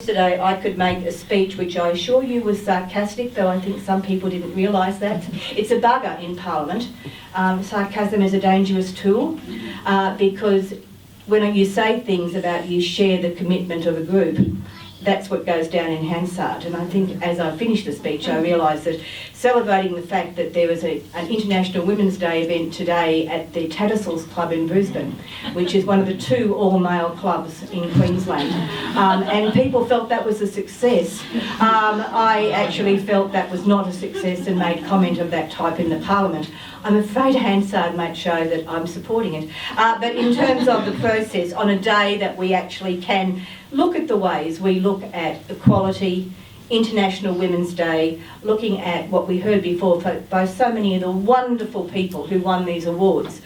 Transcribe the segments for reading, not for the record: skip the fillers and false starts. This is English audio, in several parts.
Yesterday I could make a speech which I assure you was sarcastic, though I think some people didn't realise that. It's a bugger in Parliament. Sarcasm is a dangerous tool because when you say things about you share the commitment of a group, that's what goes down in Hansard. And I think as I finished the speech I realised that celebrating the fact that there was an International Women's Day event today at the Tattersalls Club in Brisbane, which is one of the 2 all-male clubs in Queensland, and people felt that was a success. I actually felt that was not a success and made comment of that type in the Parliament. I'm afraid Hansard might show that I'm supporting it. But in terms of the process, on a day that we actually can look at the ways we look at equality, International Women's Day, looking at what we heard before by so many of the wonderful people who won these awards,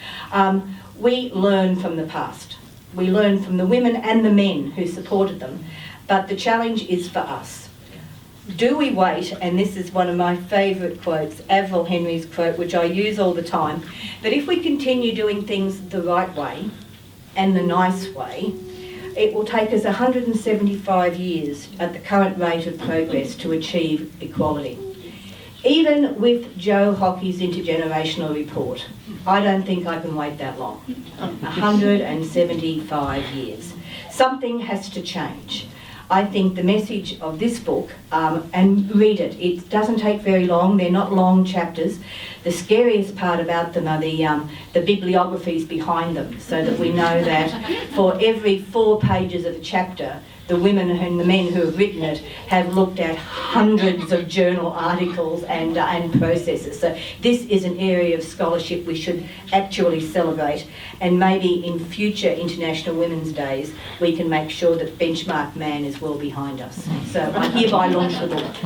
we learn from the past. We learn from the women and the men who supported them. But the challenge is for us. Do we wait, and this is one of my favourite quotes, Avril Henry's quote, which I use all the time, that if we continue doing things the right way and the nice way, it will take us 175 years at the current rate of progress to achieve equality. Even with Joe Hockey's intergenerational report, I don't think I can wait that long. 175 years. Something has to change. I think the message of this book, and read it, it doesn't take very long, they're not long chapters. The scariest part about them are the bibliographies behind them, so that we know that for every 4 pages of a chapter, the women and the men who have written it have looked at hundreds of journal articles and processes. So this is an area of scholarship we should actually celebrate, and maybe in future International Women's Days we can make sure that Benchmark Man is well behind us. So I hereby launch the book.